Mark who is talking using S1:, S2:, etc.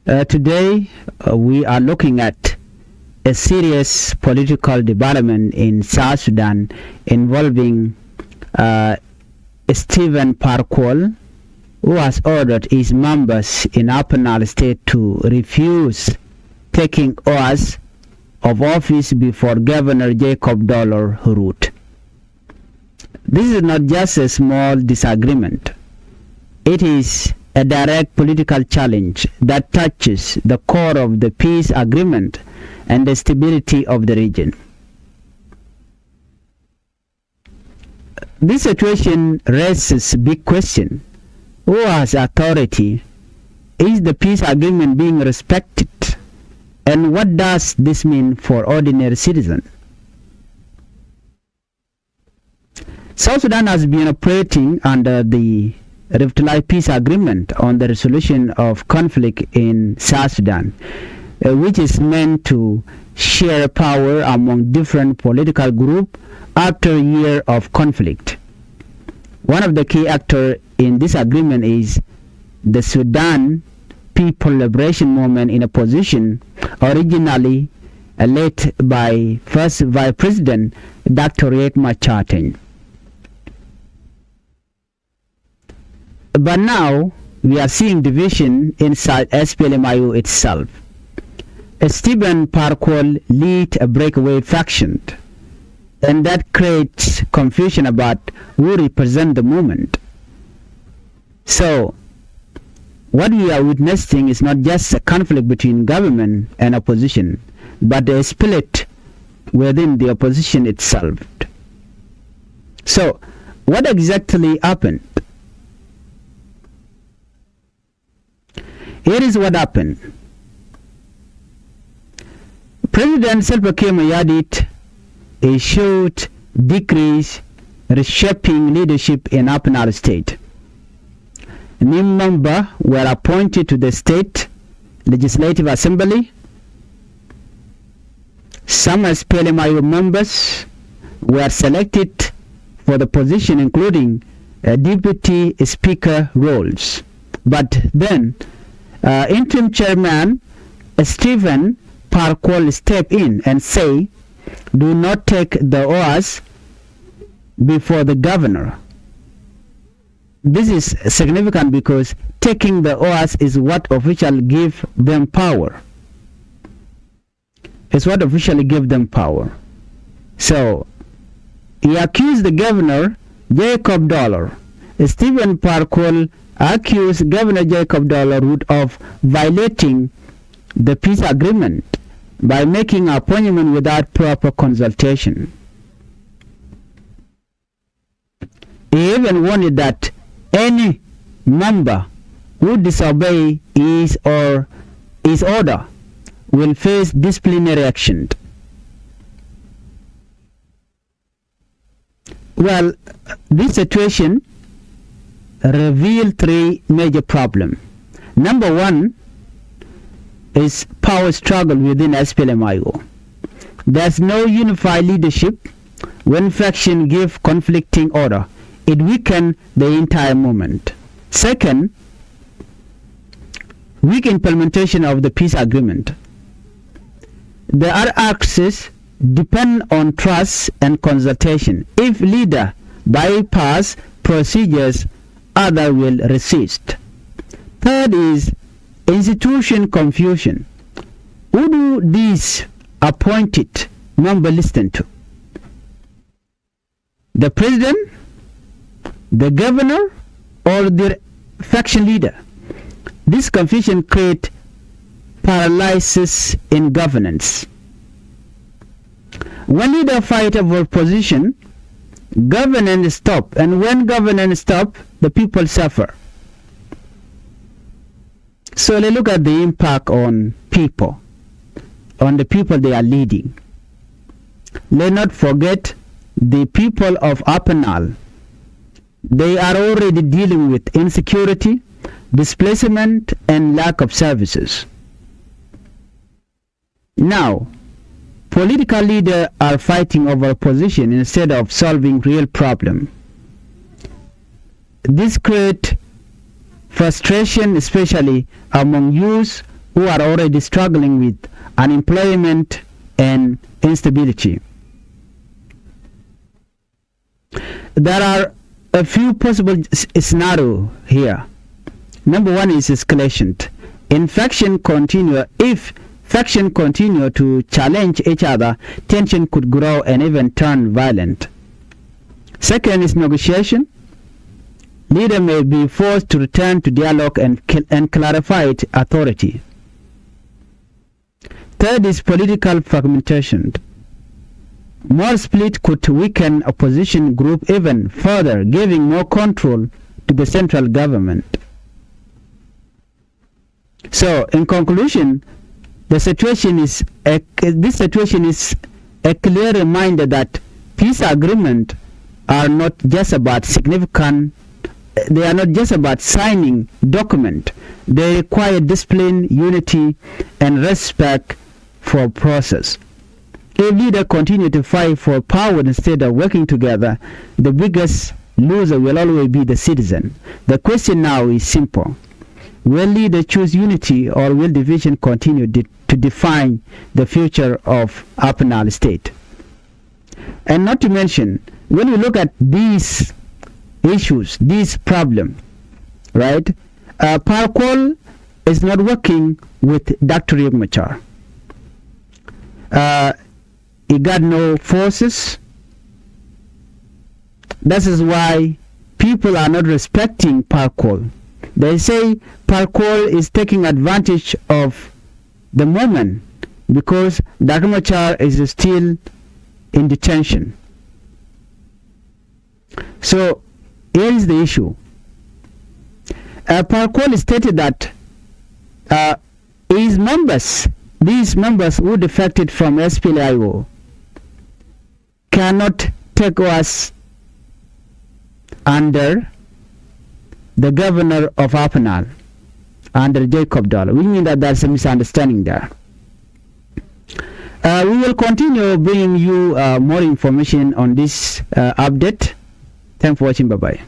S1: Today, we are looking at a serious political development in South Sudan involving Stephen Parkwall, who has ordered his members in Upper Nile State to refuse taking oaths of office before Governor Jacob Dollar Hurut. This is not just a small disagreement. It is a direct political challenge that touches the core of the peace agreement and the stability of the region. This situation raises a big question. Who has authority? Is the peace agreement being respected? And what does this mean for ordinary citizens? South Sudan has been operating under the revitalized peace agreement on the resolution of conflict in South Sudan, which is meant to share power among different political groups after a year of conflict. One of the key actors in this agreement is the Sudan People Liberation Movement in opposition, originally led by first Vice President Dr. Riek Machar. But now we are seeing division inside SPLM-IO itself. Stephen Parkwall lead a breakaway faction, and that creates confusion about who represent the movement. So what we are witnessing is not just a conflict between government and opposition, but a split within the opposition itself. So what exactly happened? Here is what happened. President Salva Kiir Mayardit issued decrees reshaping leadership in Upper Nile State. New members were appointed to the State Legislative Assembly. Some SPLM-IO members were selected for the position, including deputy speaker roles. But then interim chairman Stephen Parkwall stepped in and say, do not take the oaths before the governor. This is significant because taking the oaths is what officially give them power. It's what officially give them power. So he accused the governor Jacob Dollar. Stephen Parkwall accused Governor Jacob Dollar of violating the peace agreement by making an appointment without proper consultation. He even warned that any member who disobey his order will face disciplinary action. Well, this situation revealed three major problems. Number one is power struggle within SPLM-IO. There's no unified leadership. When faction give conflicting order, it weakens the entire movement. Second, weak implementation of the peace agreement. The other axis depend on trust and consultation. If leader bypass procedures, other will resist. Third is institution confusion. Who do these appointed members listen to? The president, the governor, or the faction leader? This confusion creates paralysis in governance. When leader fight over position, governance stop, and when governance stop, the people suffer. So let's look at the impact on people, on the people they are leading. Let's not forget the people of Upper Nile. They are already dealing with insecurity, displacement, and lack of services. Now, political leaders are fighting over position instead of solving real problem. This creates frustration, especially among youth who are already struggling with unemployment and instability. There are a few possible scenarios here. Number one is escalation. If factions continue to challenge each other, tension could grow and even turn violent. Second is negotiation. Leader may be forced to return to dialogue and clarify its authority. Third is political fragmentation. More split could weaken opposition group even further, giving more control to the central government. So, in conclusion, this situation is a clear reminder that peace agreements are not just about they are not just about signing document. They require discipline, unity, and respect for process. If leaders continue to fight for power instead of working together, the biggest loser will always be the citizen. The question now is simple. Will leaders choose unity, or will division continue to define the future of Upper Nile State? And not to mention, when we look at these issues, these problems, right? Parkour is not working with Dr. Riek Machar. He got no forces. That is why people are not respecting Parkour. They say Parkour is taking advantage of the moment because Dr. Machar is still in detention. So here is the issue. Parkour stated that these members who defected from SPLM-IO cannot take us under the governor of Upper Nile, under Jacob Dollar. We mean that there's a misunderstanding there. We will continue bringing you more information on this update. Thanks for watching. Bye-bye.